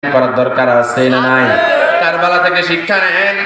করার দরকার আছে না নাই? কারবালা থেকে শিক্ষা নেন।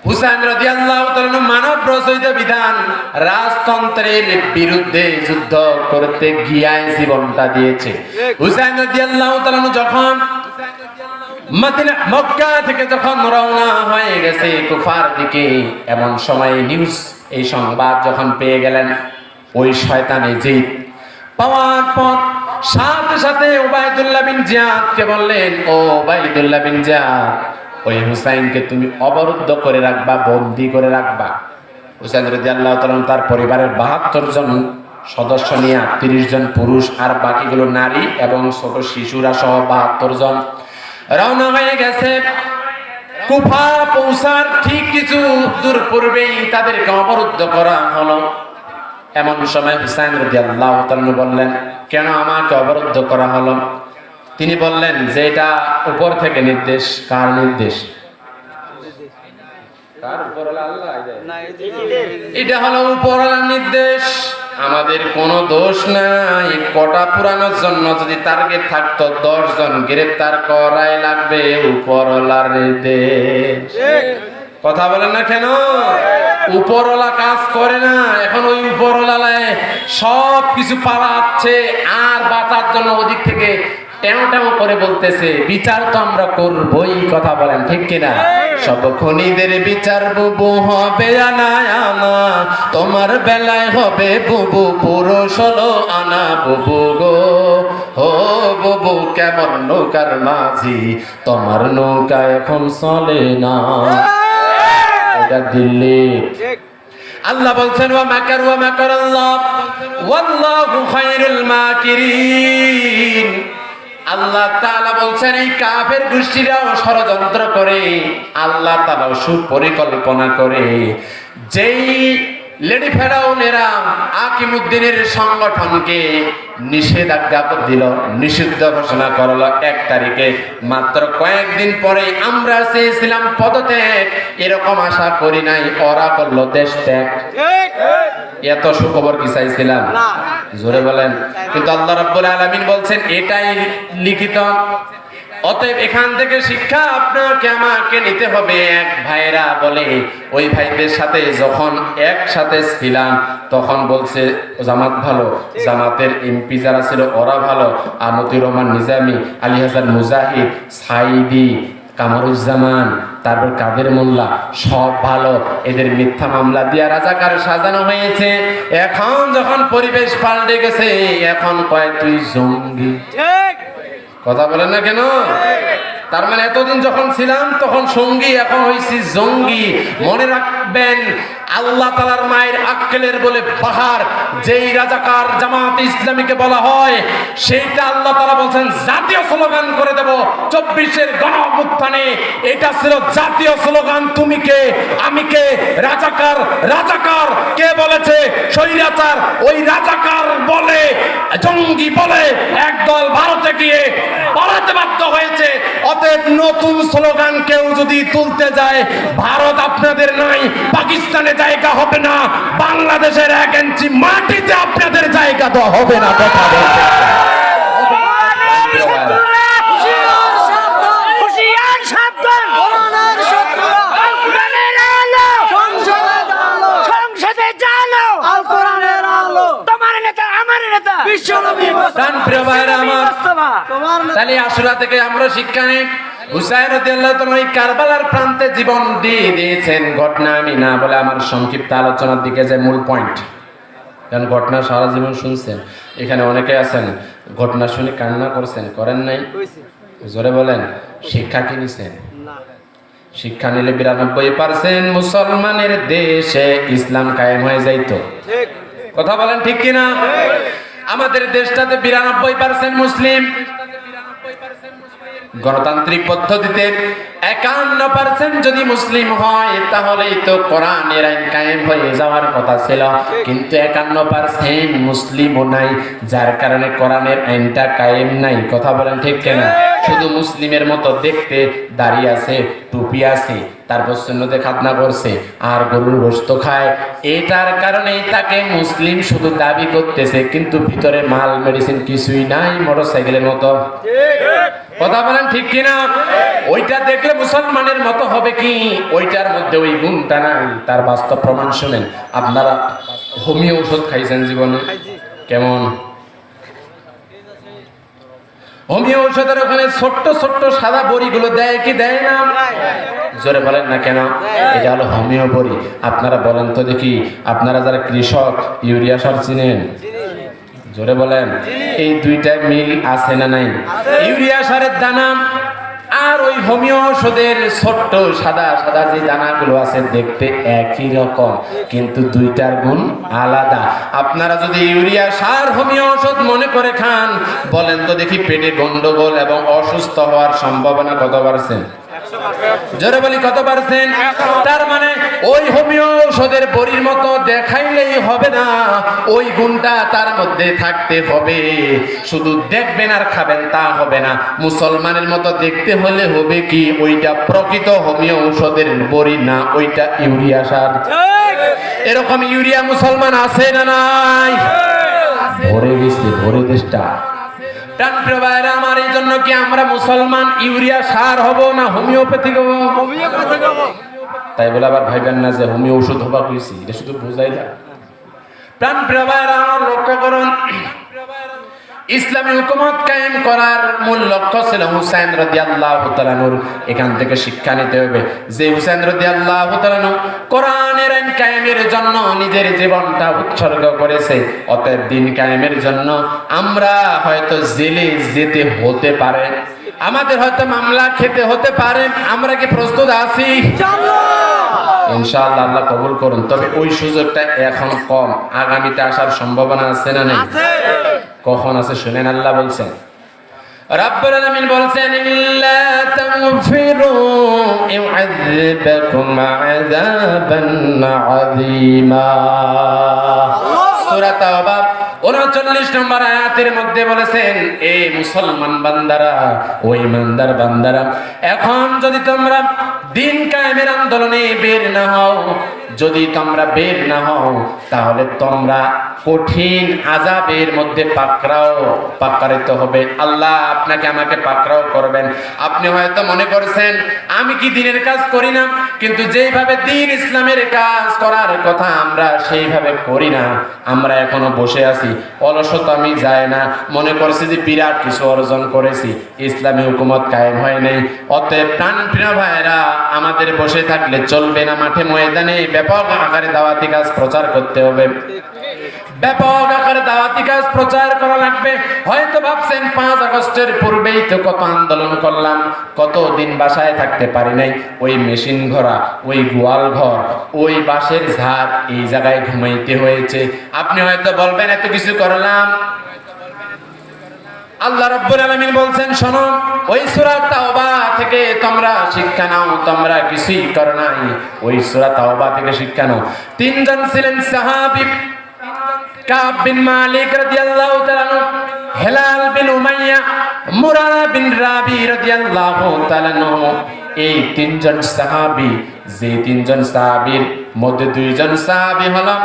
হুসাইন রাদিয়াল্লাহু তাআলা মানব রচিত বিধান রাজতন্ত্রের বিরুদ্ধে যুদ্ধ করতে গিয়ে জীবনটা দিয়েছে। হুসাইন রাদিয়াল্লাহু তাআলা যখন মদিনা মক্কা থেকে যখন রওনা হয়ে গেছে কুফার দিকে, এমন সময় নিউজ এই সংবাদ যখন পেয়ে গেলেন, ওই শয়তান এজিদ পাওয়ার পর সাথে সাথে উবাইদুল্লাহ বিন জিয়াদকে বললেন, ও উবাইদুল্লাহ বিন জিয়াদ, ওই হুসাইনকে তুমি অবরুদ্ধ করে রাখবা, বন্দী করে রাখবা। হুসাইন রাদিয়াল্লাহু তাআলা তার পরিবারের ৭২ জন সদস্য নিয়ে ৩০ জন পুরুষ আর বাকিগুলো নারী এবং ছোট শিশুরা সহ ৭২ জন রওনা হয়ে গেছে। কুফা পৌঁছার ঠিক কিছু দূর পূর্বেই তাদেরকে অবরুদ্ধ করা হলো। এমন সময় হুসাইন রাদিয়াল্লাহু তাআলা বললেন, কেন আমাকে অবরুদ্ধ করা হলো? তিনি বললেন যে এটা উপর থেকে নির্দেশ। কার নির্দেশ? এটা হলো উপরওয়ালার নির্দেশ, আমাদের কোনো দোষ নাই। কটা পুরানোর জন্য যদি টার্গেট থাকতো 10 জন গ্রেফতার করাই লাগবে, উপরওয়ালার নির্দেশ। কথা বলেন না কেন? উপরওয়ালা কাজ করে না। এখন ওই উপরওয়ালায় সব কিছু পালাচ্ছে আর বাঁচার জন্য ওদিক থেকে টেও টেও করে বলতেছে বিচার তো আমরা করবই। কথা বলেন ঠিক কিনা? সব খুনিদের বিচার বুবু হবে আনা আনা, তোমার বেলায় হবে বুবু পুরো 16 আনা। বুবু গো হো বুবু কেমন নৌকার মাঝি, তোমার নৌকা এখন চলে না। এটা দিল্লি। আল্লাহ বলছেন ওয়া মাকারু ওয়া মাকারাল্লাহ ওয়াল্লাহু খায়রুল মাকিরিন। আল্লাহ তাআলা বলছেন এই কাফের গোষ্ঠীরাও ষড়যন্ত্র করে, আল্লাহ তাআলা সুপরিকল্পনা করে। যেই লেডি ফেরাউনেরা আকিমুদ্দিনের সংগঠনকে নিষেধাজ্ঞা দিল, নিষিদ্ধ ঘোষণা করলো 1 তারিখে, মাত্র কয়েকদিন পরে আমরা চেয়েছিলাম পদত্যাগ, এরকম আশা করি নাই, ওরা করলো দেশ ত্যাগ। এত সুখবর কি চাইছিলাম? জোরে বলেন। কিন্তু আল্লাহ রাব্বুল আলামিন বলছেন এটাই লিখিত। অতএব এখান থেকে শিক্ষা আপনাকে আমাকে নিতে হবে। এক ভাইরা বলে ওই ভাইদের সাথে যখন একসাথে ছিলাম তখন বলছে জামাত ভালো, জামাতের এমপি যারা ছিল ওরা ভালো, মতিউর রহমান নিজামী, আলী হাসান মুজাহিদ, সাইদি, কামরুজ্জামান, তারপর কাদের মোল্লা, সব ভালো। এদের মিথ্যা মামলা দিয়া রাজাকার সাজানো হয়েছে। এখন যখন পরিবেশ পাল্টে গেছে, এখন কয় তুই জঙ্গি। কথা বলেন না কেন? তার মানে এতদিন যখন ছিলাম তখন সঙ্গী, এখন হইছি জঙ্গি। মনে রাখবেন আল্লাহ তাআলার মায়ের আক্কেলের বলে বাহার যেই রাজাকার জামাত ইসলামীকে বলা হয়, সেইটা আল্লাহ তাআলা বলছেন জাতীয় স্লোগান করে দেব। 24-এর গণ অভ্যুত্থানে এটা ছিল জাতীয় স্লোগান। তুমি কে, আমি কে, রাজাকার। রাজাকার কে বলেছে? স্বৈরাচার। ওই রাজাকার বলে, জঙ্গি বলে একদল ভারতে গিয়ে পালাতে বাধ্য হয়েছে। অতএব নতুন স্লোগান কেউ যদি তুলতে যায়, ভারত আপনাদের নাই, পাকিস্তানে জায়গা হবে না, বাংলাদেশের 1 ইঞ্চি মাটিতে আপনাদের জায়গা দেওয়া হবে না। কথা বলতে তাহলে আশুরা থেকে আমরা শিক্ষা নেই। হুসাইন রাদিয়াল্লাহু তাআলা কারবালার প্রান্তে জীবন দিয়ে দিয়েছেন। ঘটনা আমি না বলে আমার সংক্ষিপ্ত আলোচনার দিকে যে মূল পয়েন্ট, কারণ ঘটনা সারা জীবন শুনছেন। এখানে অনেকে আছেন ঘটনা শুনে কান্না করছেন, করেন নাই? জোরে বলেন। শিক্ষা কি নিছেন? শিক্ষা নিলে 92% মুসলমানের দেশে ইসলাম কায়েম হয়ে যাইতো। কথা বলেন ঠিক কিনা? আমাদের দেশটাতে 92% মুসলিম। গণতান্ত্রিক পদ্ধতিতে 51% যদি মুসলিম হয় তাহলেই তো কোরআনের আইন কায়েম হয়ে যাওয়ার কথা ছিল। কিন্তু 51% মুসলিমও নাই, যার কারণে কোরআনের আইনটা কায়েম নাই। কথা বলেন ঠিক কিনা? শুধু মুসলিমের মতো দেখতে, দাড়ি আছে, টুপি আছে, তারপর সুন্নতে খাতনা করছে আর গরুর গোশত খায়। এটার কারণেই তাকে মুসলিম শুধু দাবি করতেছে, কিন্তু ভিতরে মাল মেডিসিন কিছুই নাই, মোটরসাইকেলের মতো। কথা বলেন ঠিক কিনা? ওইটা দেখলে মুসলমানের মতো হবে কি? ওইটার মধ্যে ওই গুণটা নাই। তার বাস্তব প্রমাণ শুনেন। আপনারা হোমিও ওষুধ খাইছেন জীবনে? কেমন? হোমিও ঔষধের ওখানে ছোট্ট ছোট্ট সাদা বড়িগুলো দেয় কি দেয় না? জোরে বলেন না কেন? এটা হলো হোমিও বড়ি। আপনারা বলেন তো দেখি, আপনারা যারা কৃষক, ইউরিয়া সার চিনেন? জোরে বলেন। এই দুইটা মিল আছে না নাই? ইউরিয়া সারের দানা আর ওই হোমিও ওষুধের ছোট্ট সাদা সাদা যে দানাগুলো আছে দেখতে একই রকম, কিন্তু দুইটার গুণ আলাদা। আপনারা যদি ইউরিয়া সার হোমিও ওষুধ মনে করে খান, বলেন তো দেখি পেটে গন্ডগোল এবং অসুস্থ হওয়ার সম্ভাবনা কত পারছেন? জোরে বলি কত পারছেন? তার মানে ওই হোমিও ঔষধের বড়ির মতো দেখাইলেই হবে না, ওই গুণটা তার মধ্যে থাকতে হবে। শুধু দেখবেন আর খাবেন তা হবে না। মুসলমানের মতো দেখতে হলে হবে কি, ওইটা প্রকৃত হোমিও ঔষধের বড়ি না, ওইটা ইউরিয়া সার। এরকম ইউরিয়া মুসলমান আছে না নাই? ভরে গেছে, ভরে দেশটা। আমার এই জন্য কি আমরা মুসলমান ইউরিয়া সার হব না হোমিওপ্যাথিক হব? তাই বলে আবার ভাইবেন না যে হোমিও ওষুধ হবা কইছি, এটা শুধু বোঝাই না। প্রাণ প্রিয় ভাইরা আমার, লক্ষ্য করুন, ইসলামী হুকুমত কায়েম করার মূল লক্ষ্য ছিল হুসাইন রাদিয়াল্লাহু তাআলা নূর। এখান থেকে শিক্ষা নিতে হবে যে হুসাইন রাদিয়াল্লাহু তাআলা নূর কোরআনের আইন কায়েমের জন্য নিজের জীবনটা উৎসর্গ করেছে। অতএব দিন কায়েমের জন্য আমরা হয়তো জেলে যেতে হতে পারে, আমাদের হয়তো মামলা খেতে হতে পারে। আমরা কি প্রস্তুত আছি? ইনশাআল্লাহ আল্লাহ কবুল করুন। তবে ওই সুযোগটা এখন কম, আগামীতে আসার সম্ভাবনা আছে না নেই? কখন আছে শুনেন। আল্লাহ বলছেন, রাব্বুল আলামিন বলছেন, ইল্লা তাগফিরু ইউআযিবকুম আযাবান আযীমা। সূরা তাওবা 39 নম্বর আয়াতের মধ্যে বলেছেন, এ মুসলমান বান্দারা, ও ইমানদার বান্দারা, এখন যদি তোমরা দিন কায়েমের আন্দোলনে বের না হও, যদি তোমরা বের না হও, তাহলে তোমরা কঠিন আযাবের মধ্যে পাকড়াইত হবে। আল্লাহ আপনাকে আমাকে পাকড়াও করবেন। আপনি হয়তো মনে করছেন আমি কি দিনের কাজ করি না, কিন্তু যেইভাবে দিন ইসলামের কাজ করার কথা আমরা সেইভাবে করি না। আমরা এখনো বসে আছি, অলসতা আমি যায় না, মনে করছি যে বিরাট কিছু অর্জন করেছি, ইসলামী হুকুমত কায়েম হয় নাই। অতএব প্রাণপ্রিয় ভাইরা, আমাদের বসে থাকলে চলবে না, মাঠে ময়দানে ব্যাপক আকারে দাওয়াতি কাজ প্রচার করতে হবে। ব্যাপক আকারে দাওয়াতি কাজ প্রচার করা লাগবে। হয়তো ভাবছেন 5 আগস্টের পূর্বেই তো কত আন্দোলন করলাম, কতদিন বাসায় থাকতে পারি নাই, ওই মেশিন ঘোড়া, ওই গোয়াল ঘর, ওই বাঁশের ঝাড়, এই জায়গায় ঘুমাইতে হয়েছে। আপনি হয়তো বলবেন এত কিছু করলাম। আল্লাহ রাব্বুল আলামিন বলছেন, শোনো, ওই সূরা তাওবা থেকে তোমরা শিক্ষা নাও, তোমরা কিছুই করো নাই, ওই সূরা তাওবা থেকে শিক্ষা নাও। 3 জন ছিলেন সাহাবী, কাব বিন মালিক রাদিয়াল্লাহু তাআলা আনহু, হেলাল বিন উমাইয়া, মুরারা বিন রাবি রাদিয়াল্লাহু তাআলা আনহু। এই 3 জন সাহাবী, যে 3 জন সাহাবীর মধ্যে 2 জন সাহাবী হলো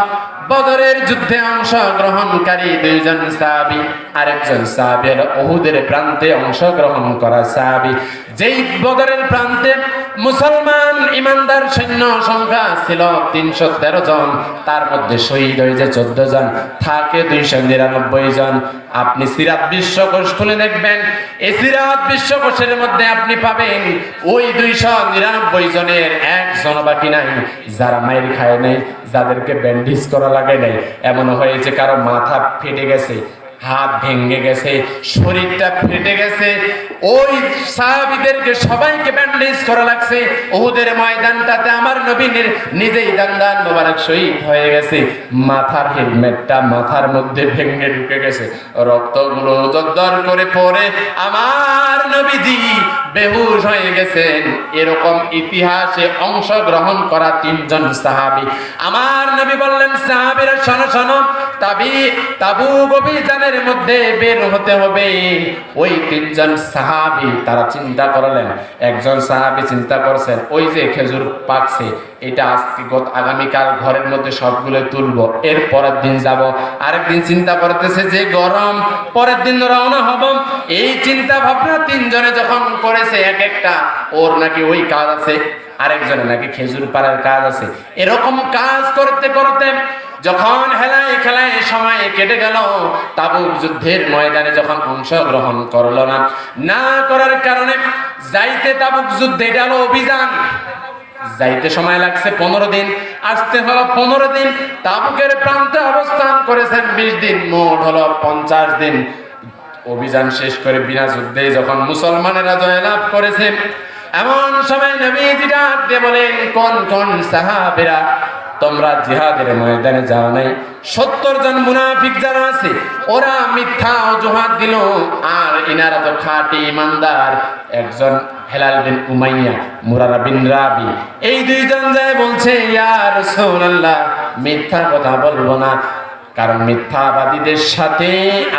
বদরের যুদ্ধে অংশগ্রহণকারী 2 জন সাহাবী, আরেকজন সাহাবী হলো উহুদের প্রান্তে অংশগ্রহণ করা সাহাবী। যেই বদরের প্রান্তে মুসলমান ইমানদার সৈন্য সংখ্যা ছিল 313 জন, তার মধ্যে শহীদ হয়েছে 14 জন, থাকে 299 জন। আপনি সিরাত বিশ্বকোষ খুলে দেখবেন, এই সিরাত বিশ্বকোষের মধ্যে আপনি পাবেন ওই 299 জনের একজন বাকি নাই যারা মাইর খায় নাই, যাদেরকে ব্যান্ডেজ করা লাগে নাই। এমন হয়েছে কারো মাথা ফেটে গেছে, হাত ভেঙে গেছে, শরীরটা ফেটে গেছে। ওই সাহাবীদেরকে সবাইকে ব্যান্ডেজ করা লাগছে। উহুদের ময়দানটাতে আমার নবী নিজেই দান্দান মোবারক শহীদ হয়ে গেছে। মাথার হেলমেটটা মাথার মধ্যে ভেঙে ঢুকে গেছে, রক্তগুলো দরদর করে পড়ে আমার নবীজি বেহুশ হয়ে গেছেন। এরকম ইতিহাসে অংশগ্রহণ করা 3 জন সাহাবী। আমার নবী বললেন, সাহাবীরা শোনো শোনো, তাবুক অভিযানের মধ্যে বের হতে হবে। ওই তিনজন সাহাবী তারা চিন্তা করলেন, একজন সাহাবী চিন্তা করছেন ওই যে খেজুর পাকছে এটা আজকে আগামীকাল ঘরের মধ্যে সবগুলো তুলবো, এর পরের দিন যাব। আরেকদিন চিন্তা করতেছে যে গরম, পরের দিন রওনা হব। এই চিন্তা ভাবনা তিনজনে যখন করেছে এক একটা, ওর নাকি ওই কাজ আছে, আরেকজনের নাকি খেজুর পাড়ার কাজ আছে। এরকম কাজ করতে করতে যখন হেলায় খেলায় সময় কেটে গেল, তাবুক যুদ্ধের ময়দানে যখন অংশগ্রহণ করলো না করার কারণে যাইতে তাবুক যুদ্ধে গেল অভিযান, যাইতে সময় লাগছে 15 দিন, আসতে হলো 15 দিন। তাবুকের প্রান্তে অবস্থান করেছেন 20 দিন, মোট হলো 50 দিন। অভিযান শেষ করে বিনা যুদ্ধে যখন মুসলমানেরা জয়লাভ করেছেন, এমন সময় নবীজি ডাক দিয়ে বলেন, কোন কোন সাহাবীরা তোমরা জিহাদের ময়দানে যাও নাই? 70 জন মুনাফিক যারা আছে ওরা মিথ্যা অজুহাত দিল, আর ইনারা তো খাঁটি ইমানদার। একজন হেলাল বিন উমাইয়া, মুরারা বিন রাবি, এই দুইজন যায় বলছে, ইয়া রাসূলুল্লাহ মিথ্যা কথা বলবো না, কারণ মিথ্যাবাদীদের সাথে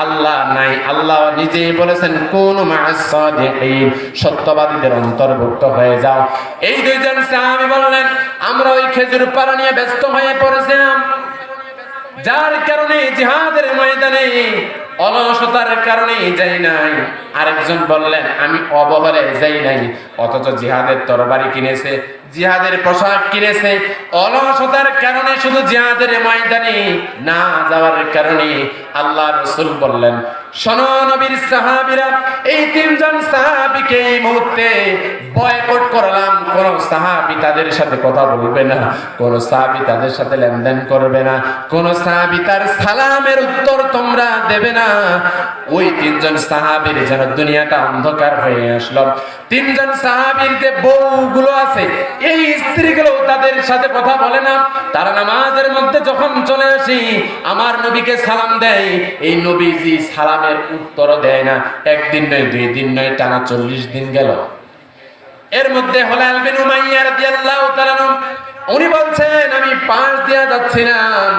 আল্লাহ নাই। আল্লাহ নিজেই বলেছেন কুনু মা'আস সাদিকিন, সত্যবাদীদের অন্তর্ভুক্ত হয়ে যাও। এই দুইজন সাহাবী বললেন, আমরা ওই খেজুর পাড়া নিয়ে ব্যস্ত হয়ে পড়েছিলাম, যার কারণে জিহাদের ময়দানে অলসতার কারণে যাই নাই। আরেকজন বললেন, আমি অবহেলে যাই নাই, অথচ জিহাদের তরবারি কিনেছে, জিহাদের পোশাক কিনেছে, অলসতার কারণে শুধু জিহাদের ময়দানে না যাওয়ার কারণে আল্লাহ রাসূল বললেন, শোনো নবীর সাহাবীরা, এই তিনজন সাহাবীকে এই মুহূর্তে বয়কট করলাম। কোন সাহাবী তাদের সাথে কথা বলবে না, কোন সাহাবী তাদের সাথে লেনদেন করবে না, কোন সাহাবী তার সালামের উত্তর তোমরা দেবে না। ওই তিনজন সাহাবীর যেন দুনিয়াটা অন্ধকার হয়ে আসলো। তিনজন সাহাবীর যে বউগুলো আছে, এই স্ত্রীগুলো তাদের সাথে কথা বলে না। তারা নামাজের মধ্যে যখন চলে আসি আমার নবীকে সালাম দেয়, এই নবীজি সালামের উত্তর দেয় না। একদিন নয়, 2 দিন নয়, টানা 40 দিন গেল। এর মধ্যে হেলাল বিন উমাইয়া রাদিয়াল্লাহু তাআলা উনি বলছেন, আমি পাশ দিয়া যাচ্ছিলাম,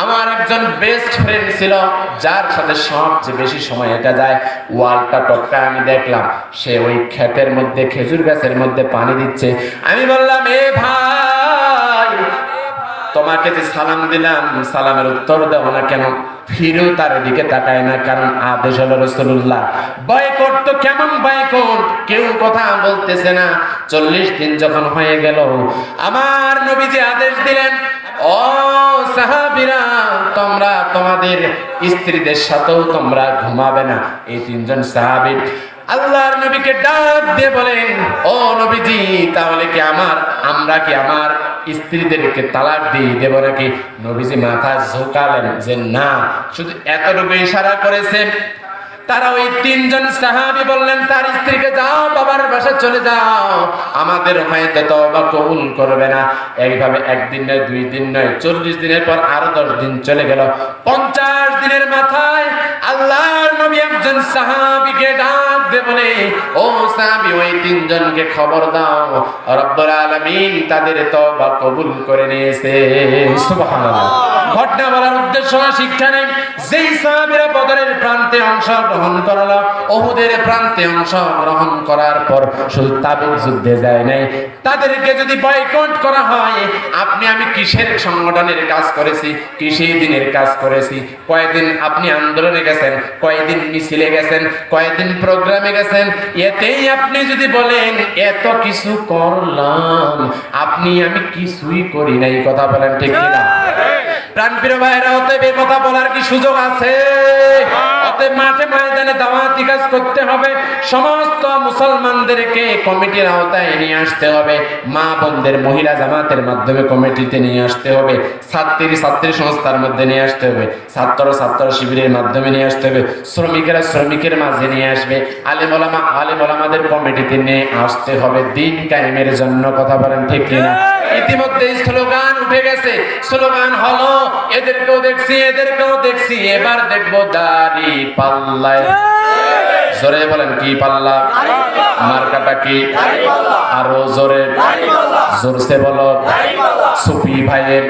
আমার একজন বেস্ট ফ্রেন্ড ছিল যার সাথে সবচেয়ে বেশি সময় এটা যায়, ওয়ালটা টপকা আমি দেখলাম সে ওই ক্ষেতের মধ্যে খেজুর গাছের মধ্যে পানি দিচ্ছে। আমি বললাম, এ ভাই, তোমাকে যে সালাম দিলাম সালামের উত্তর দাও না কেন? ফিরেও তার দিকে তাকায় না, কারণ আদেশ হলো রাসূলুল্লাহ। বয়কট তো কেমন বয়কট, কেউ কথা বলতেছে না। 40 দিন যখন হয়ে গেল, আমার নবীজি আদেশ দিলেন, ও সাহাবীরা, তোমরা তোমাদের স্ত্রীদের সাথেও তোমরা ঘুমাবে না। এই তিনজন সাহাবী আল্লাহর নবীকে ডাক দিয়ে বলেন, ও নবীজি, তাহলে কি আমরা কি আমার স্ত্রীদেরকে তালাক দিয়ে দেব নাকি? নবীজি মাথা ঝুঁকালেন যে না, শুধু এতটুকু ইশারা করেছেন। তারা ওই তিনজন সাহাবী বললেন তার স্ত্রীকে, যাও বাবার বাসা চলে যাও, আমাদের হয়তো তওবা কবুল করবে না। এইভাবে 1 দিন নয়, 2 দিন নয়, 40 দিনের পর আরো 10 দিন চলে গেল। 50 দিনের মাথায় আল্লাহর নবী একজন সাহাবীকে ডাক দিয়ে বলে, ও সাহাবী, ওই তিনজনকে খবর দাও, রব্বুল আলামিন তাদের তওবা কবুল করে নিয়েছে। সুবহানাল্লাহ। ঘটনা বলার উদ্দেশ্য না, শিক্ষা নেই। যেই সাহাবীরা বদরের প্রান্তে অংশগ্রহণ করলো, উহুদের প্রান্তে অংশগ্রহণ করার পর শুধু তাবুক যুদ্ধে যায় নাই, তাদেরকে যদি বয়কট করা হয়, আপনি আমি কিসের সংগঠনের কাজ করেছি, কিসের দিনের কাজ করেছি? কয়েকদিন আপনি আন্দোলনে গেছেন, কয়েকদিন মিছিলে গেছেন, কয়েকদিন প্রোগ্রামে গেছেন, এতেই আপনি যদি বলেন এত কিছু করলাম, আপনি আমি কিছুই করি নাই। কথা বলেন ঠিক কিনা? প্রাণপ্রিয় ভাইরা, অতএব এই কথা বলার কি সুযোগ আছে? অতএব মাঠে ময়দানে দাওয়াতি কাজ করতে হবে, সমস্ত মুসলমানদেরকে কমিটির আওতায় নিয়ে আসতে হবে, মা বোনদের মহিলা জামাতের মাধ্যমে কমিটিতে নিয়ে আসতে হবে, ছাত্রী সংস্থার মধ্যে নিয়ে আসতে হবে, ছাত্র শিবিরের মাধ্যমে নিয়ে আসতে হবে, শ্রমিকেরা শ্রমিকের মাঝে নিয়ে আসবে, আলেম ওলামাদের কমিটিতে নিয়ে আসতে হবে দিন কায়েমের জন্য। কথা বলেন ঠিক কিনা? ইতিমধ্যে স্লোগান উঠে গেছে, স্লোগান হলো এদেরকেও দেখছি, এবার দেখবো দাড়ি পাল্লায়। জোরে বলেন, কি পাল্লা? মার্কাটা কি? আরো জোরে, জোরসে বলো। সুফি ভাইয়ের